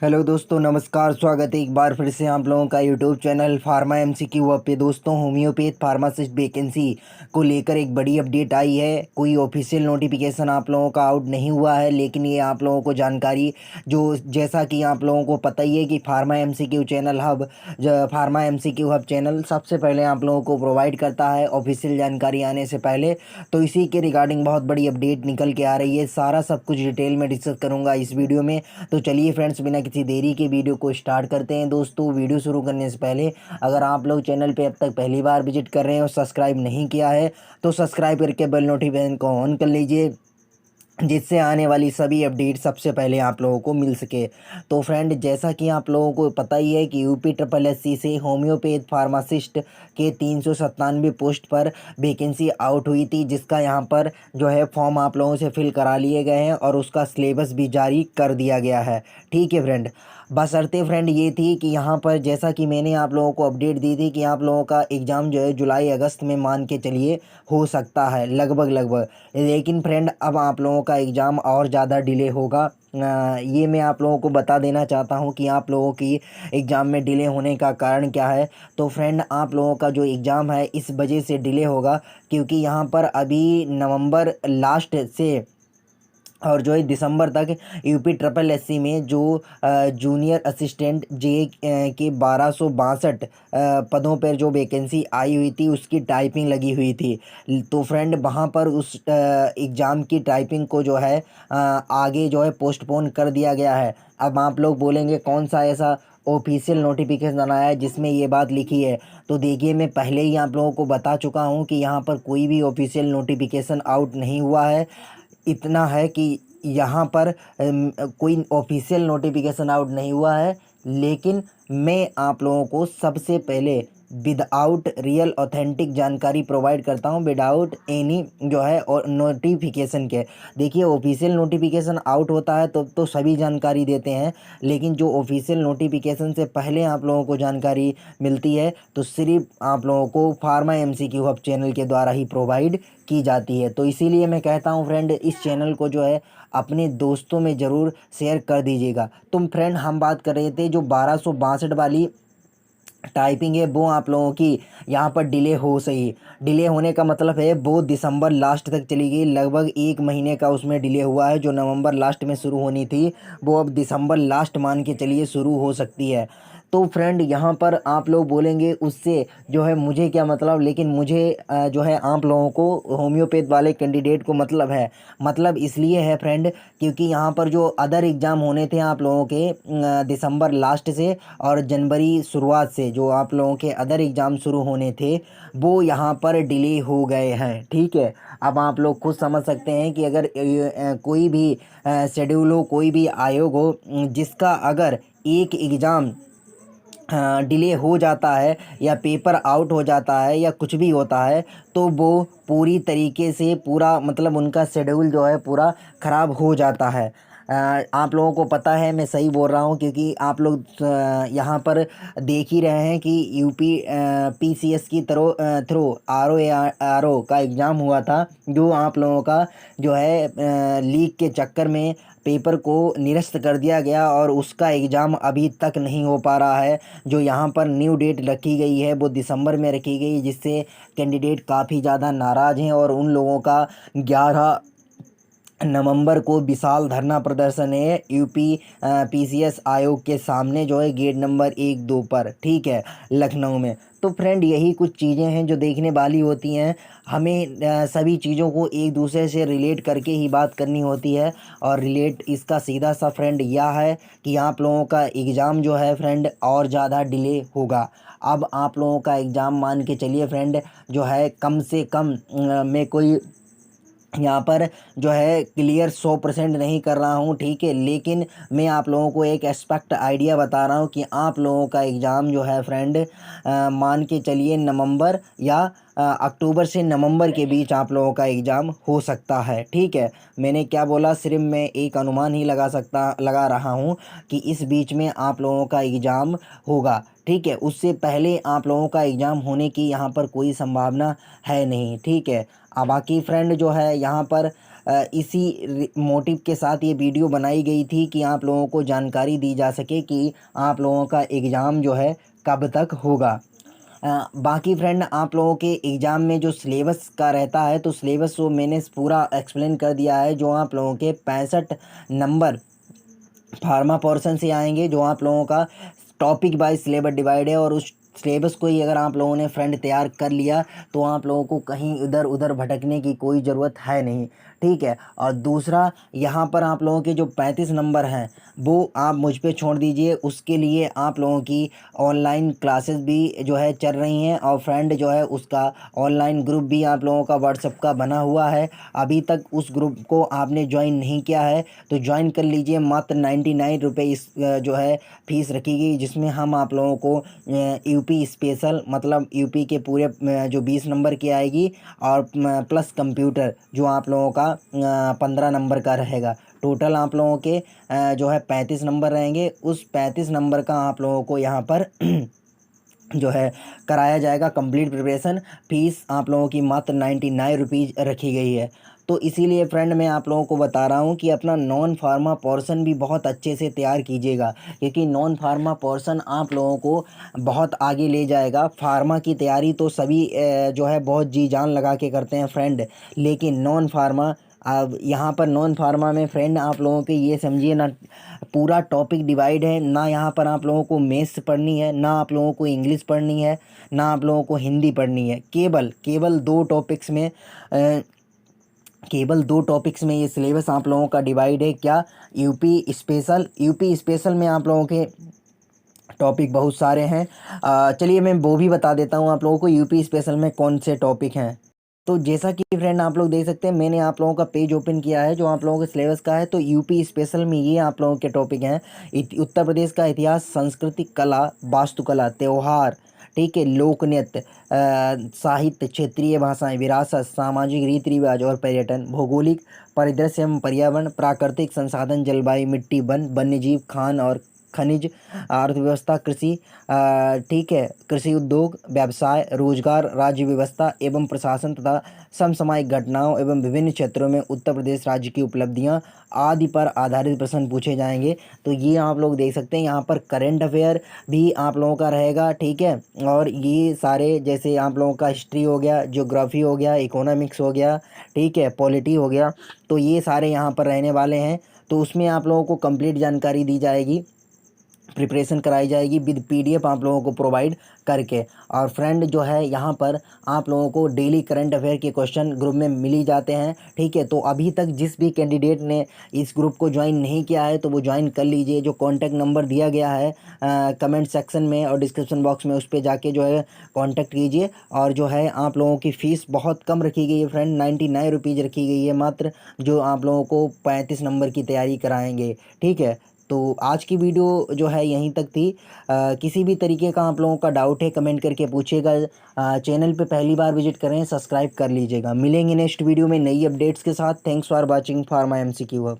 Hello दोस्तों, नमस्कार। स्वागत है एक बार फिर से आप लोगों का YouTube channel pharma MCQ hub पे। दोस्तों, होम्योपैथ फार्मासिस्ट वैकेंसी को लेकर एक बड़ी अपडेट आई है। कोई ऑफिशियल नोटिफिकेशन आप लोगों का आउट नहीं हुआ है, लेकिन ये आप लोगों को जानकारी जो जैसा कि आप लोगों को पता ही है कि फार्मा एमसीक्यू हब चैनल सबसे पहले आप लोगों को प्रोवाइड करता है ऑफिशियल जानकारी आने से पहले। तो इसी के रिगार्डिंग बहुत बड़ी अपडेट निकल के आ रही है। सारा सब कुछ डिटेल में डिस्कस करूँगा इस वीडियो में। तो चलिए फ्रेंड्स, बिना किसी देरी के वीडियो को स्टार्ट करते हैं। दोस्तों, वीडियो शुरू करने से पहले अगर आप लोग चैनल पे अब तक पहली बार विजिट कर रहे हैं और सब्सक्राइब नहीं किया है तो सब्सक्राइब करके बेल नोटिफिकेशन को ऑन कर लीजिए, जिससे आने वाली सभी अपडेट सबसे पहले आप लोगों को मिल सके। तो फ्रेंड, जैसा कि आप लोगों को पता ही है कि यूपी ट्रिपल एससी से होम्योपैथ फार्मासिस्ट के 397 पोस्ट पर वैकेंसी आउट हुई थी, जिसका यहाँ पर जो है फॉर्म आप लोगों से फिल करा लिए गए हैं और उसका सिलेबस भी जारी कर दिया गया है। ठीक है फ्रेंड। बशर्ते फ्रेंड ये थी कि यहाँ पर जैसा कि मैंने आप लोगों को अपडेट दी थी कि आप लोगों का एग्ज़ाम जो है जुलाई अगस्त में मान के चलिए हो सकता है लगभग लगभग। लेकिन फ्रेंड, अब आप लोगों का एग्ज़ाम और ज़्यादा डिले होगा। ये मैं आप लोगों को बता देना चाहता हूँ कि आप लोगों की एग्ज़ाम में डिले होने का कारण क्या है। तो फ्रेंड, आप लोगों का जो एग्ज़ाम है इस वजह से डिले होगा क्योंककि यहाँ पर अभी नवंबर लास्ट से और जो है दिसंबर तक यूपी ट्रिपल एससी में जो जूनियर असिस्टेंट के 1262 पदों पर जो वैकेंसी आई हुई थी उसकी टाइपिंग लगी हुई थी। तो फ्रेंड, वहाँ पर उस एग्ज़ाम की टाइपिंग को जो है आगे जो है पोस्टपोन कर दिया गया है। अब आप लोग बोलेंगे कौन सा ऐसा ऑफिशियल नोटिफिकेशन आया है जिसमें ये बात लिखी है। तो देखिए, मैं पहले ही आप लोगों को बता चुका हूँ कि यहाँ पर कोई भी ऑफिशियल नोटिफिकेशन आउट नहीं हुआ है। इतना है कि यहाँ पर कोई ऑफिशियल नोटिफिकेशन आउट नहीं हुआ है, लेकिन मैं आप लोगों को सबसे पहले विदाउट रियल ऑथेंटिक जानकारी प्रोवाइड करता हूँ, विदाउट एनी जो है और नोटिफिकेशन के। देखिए, ऑफिशियल नोटिफिकेशन आउट होता है तो सभी जानकारी देते हैं, लेकिन जो ऑफिशियल नोटिफिकेशन से पहले आप लोगों को जानकारी मिलती है तो सिर्फ आप लोगों को फार्मा एमसीक्यू हब चैनल के द्वारा ही प्रोवाइड की जाती है। तो इसीलिए मैं कहता हूँ फ्रेंड, इस चैनल को जो है अपने दोस्तों में ज़रूर शेयर कर दीजिएगा। तो फ्रेंड, हम बात कर रहे थे जो 1262 वाली टाइपिंग है वो आप लोगों की यहाँ पर डिले हो सही। डिले होने का मतलब है वो दिसंबर लास्ट तक चली गई, लगभग एक महीने का उसमें डिले हुआ है। जो नवंबर लास्ट में शुरू होनी थी वो अब दिसंबर लास्ट मान के चलिए शुरू हो सकती है। तो फ्रेंड, यहाँ पर आप लोग बोलेंगे उससे जो है मुझे क्या मतलब, लेकिन मुझे जो है आप लोगों को होम्योपैथ वाले कैंडिडेट को मतलब है। मतलब इसलिए है फ्रेंड क्योंकि यहाँ पर जो अदर एग्ज़ाम होने थे आप लोगों के दिसंबर लास्ट से और जनवरी शुरुआत से जो आप लोगों के अदर एग्ज़ाम शुरू होने थे वो यहाँ पर डिले हो गए हैं। ठीक है। अब आप लोग खुद समझ सकते हैं कि अगर कोई भी शेड्यूल हो, कोई भी आयोग हो, जिसका अगर एक एग्ज़ाम डिले हो जाता है या पेपर आउट हो जाता है या कुछ भी होता है तो वो पूरी तरीके से पूरा मतलब उनका शेड्यूल जो है पूरा ख़राब हो जाता है। आप लोगों को पता है, मैं सही बोल रहा हूँ क्योंकि आप लोग यहाँ पर देख ही रहे हैं कि यूपी पीसीएस की थ्रू आरओ का एग्ज़ाम हुआ था, जो आप लोगों का जो है लीक के चक्कर में पेपर को निरस्त कर दिया गया और उसका एग्ज़ाम अभी तक नहीं हो पा रहा है। जो यहाँ पर न्यू डेट रखी गई है वो दिसंबर में रखी गई, जिससे कैंडिडेट काफ़ी ज़्यादा नाराज़ हैं और उन लोगों का 11 नवंबर को विशाल धरना प्रदर्शन है यूपी पीसीएस आयोग के सामने जो है गेट नंबर 1-2 पर। ठीक है, लखनऊ में। तो फ्रेंड, यही कुछ चीज़ें हैं जो देखने वाली होती हैं। हमें सभी चीज़ों को एक दूसरे से रिलेट करके ही बात करनी होती है और रिलेट इसका सीधा सा फ्रेंड यह है कि आप लोगों का एग्ज़ाम जो है फ्रेंड और ज़्यादा डिले होगा। अब आप लोगों का एग्ज़ाम मान के चलिए फ्रेंड जो है कम से कम मैं कोई यहाँ पर जो है क्लियर 100% नहीं कर रहा हूँ। ठीक है, लेकिन मैं आप लोगों को एक एस्पेक्ट आइडिया बता रहा हूँ कि आप लोगों का एग्ज़ाम जो है फ्रेंड मान के चलिए नवंबर या अक्टूबर से नवंबर के बीच आप लोगों का एग्ज़ाम हो सकता है। ठीक है, मैंने क्या बोला, सिर्फ मैं एक अनुमान ही लगा रहा हूँ कि इस बीच में आप लोगों का एग्ज़ाम होगा। ठीक है, उससे पहले आप लोगों का एग्ज़ाम होने की यहाँ पर कोई संभावना है नहीं। ठीक है। बाकी फ्रेंड जो है यहाँ पर इसी मोटिव के साथ ये वीडियो बनाई गई थी कि आप लोगों को जानकारी दी जा सके कि आप लोगों का एग्ज़ाम जो है कब तक होगा। बाकी फ्रेंड आप लोगों के एग्ज़ाम में जो सिलेबस का रहता है तो सिलेबस वो मैंने पूरा एक्सप्लेन कर दिया है। जो आप लोगों के 65 नंबर फार्मा पोर्शन से आएंगे, जो आप लोगों का टॉपिक वाइज सिलेबस डिवाइड है, और उस सिलेबस को ही अगर आप लोगों ने फ्रेंड तैयार कर लिया तो आप लोगों को कहीं इधर उधर भटकने की कोई ज़रूरत है नहीं, ठीक है। और दूसरा, यहाँ पर आप लोगों के जो 35 नंबर हैं वो आप मुझ पे छोड़ दीजिए, उसके लिए आप लोगों की ऑनलाइन क्लासेस भी जो है चल रही हैं, और फ्रेंड जो है उसका ऑनलाइन ग्रुप भी आप लोगों का व्हाट्सएप का बना हुआ है। अभी तक उस ग्रुप को आपने ज्वाइन नहीं किया है तो ज्वाइन कर लीजिए। मात्र 99 रुपये इस जो है फ़ीस रखी गई, जिसमें हम आप लोगों को यूपी स्पेशल मतलब यूपी के पूरे जो 20 नंबर की आएगी, और प्लस कंप्यूटर जो आप लोगों का 15 नंबर का रहेगा। टोटल आप लोगों के जो है 35 नंबर रहेंगे। उस 35 नंबर का आप लोगों को यहाँ पर जो है कराया जाएगा कंप्लीट प्रिपरेशन। फ़ीस आप लोगों की मात्र 99 रुपीज़ रखी गई है। तो इसीलिए फ्रेंड मैं आप लोगों को बता रहा हूँ कि अपना नॉन फार्मा पोर्शन भी बहुत अच्छे से तैयार कीजिएगा, क्योंकि नॉन फार्मा पोर्शन आप लोगों को बहुत आगे ले जाएगा। फार्मा की तैयारी तो सभी जो है बहुत जी जान लगा के करते हैं फ्रेंड, लेकिन नॉन फार्मा, अब यहाँ पर नॉन फार्मा में फ्रेंड आप लोगों के ये समझिए ना, पूरा टॉपिक डिवाइड है ना। यहाँ पर आप लोगों को मैथ्स पढ़नी है, ना आप लोगों को इंग्लिश पढ़नी है, ना आप लोगों को हिंदी पढ़नी है। केवल केवल दो टॉपिक्स में केवल दो टॉपिक्स में ये सिलेबस आप लोगों का डिवाइड है। क्या? UP special. यूपी स्पेशल में आप लोगों के टॉपिक बहुत सारे हैं। चलिए मैं वो भी बता देता हूँ आप लोगों को यूपी स्पेशल में कौन से टॉपिक हैं। तो जैसा कि फ्रेंड आप लोग देख सकते हैं, मैंने आप लोगों का पेज ओपन किया है जो आप लोगों के सिलेबस का है। तो यूपी स्पेशल में ये आप लोगों के टॉपिक हैं: उत्तर प्रदेश का इतिहास, संस्कृति, कला, वास्तुकला, त्यौहार, ठीक है, लोक नृत्य, साहित्य, क्षेत्रीय भाषाएं, विरासत, सामाजिक रीति रिवाज और पर्यटन, भौगोलिक परिदृश्य एवं पर्यावरण, प्राकृतिक संसाधन, जलवायु, मिट्टी, वन, वन्यजीव, खान और खनिज, अर्थव्यवस्था, कृषि, ठीक है, कृषि उद्योग, व्यवसाय, रोजगार, राज्य व्यवस्था एवं प्रशासन तथा समसामयिक घटनाओं एवं विभिन्न क्षेत्रों में उत्तर प्रदेश राज्य की उपलब्धियां आदि पर आधारित प्रश्न पूछे जाएंगे। तो ये आप लोग देख सकते हैं, यहाँ पर करंट अफेयर भी आप लोगों का रहेगा, ठीक है। और ये सारे जैसे आप लोगों का हिस्ट्री हो गया, ज्योग्राफी हो गया, इकोनॉमिक्स हो गया, ठीक है, पॉलिटी हो गया, तो ये सारे यहाँ पर रहने वाले हैं। तो उसमें आप लोगों को कंप्लीट जानकारी दी जाएगी, प्रिपरेशन कराई जाएगी विद पीडीएफ आप लोगों को प्रोवाइड करके। और फ्रेंड जो है यहाँ पर आप लोगों को डेली करंट अफेयर के क्वेश्चन ग्रुप में मिल ही जाते हैं, ठीक है। तो अभी तक जिस भी कैंडिडेट ने इस ग्रुप को ज्वाइन नहीं किया है तो वो ज्वाइन कर लीजिए। जो कॉन्टैक्ट नंबर दिया गया है कमेंट सेक्शन में और डिस्क्रिप्शन बॉक्स में, उस पर जाके जो है कॉन्टैक्ट कीजिए। और जो है आप लोगों की फ़ीस बहुत कम रखी गई है फ्रेंड, 99 रुपीज़ रखी गई है मात्र, जो आप लोगों को 35 नंबर की तैयारी कराएंगे, ठीक है। तो आज की वीडियो जो है यहीं तक थी। किसी भी तरीके का आप लोगों का डाउट है कमेंट करके पूछिएगा। चैनल पे पहली बार विजिट करें, सब्सक्राइब कर लीजिएगा। मिलेंगे नेक्स्ट वीडियो में नई अपडेट्स के साथ। Thanks for watching for my MCQ hub.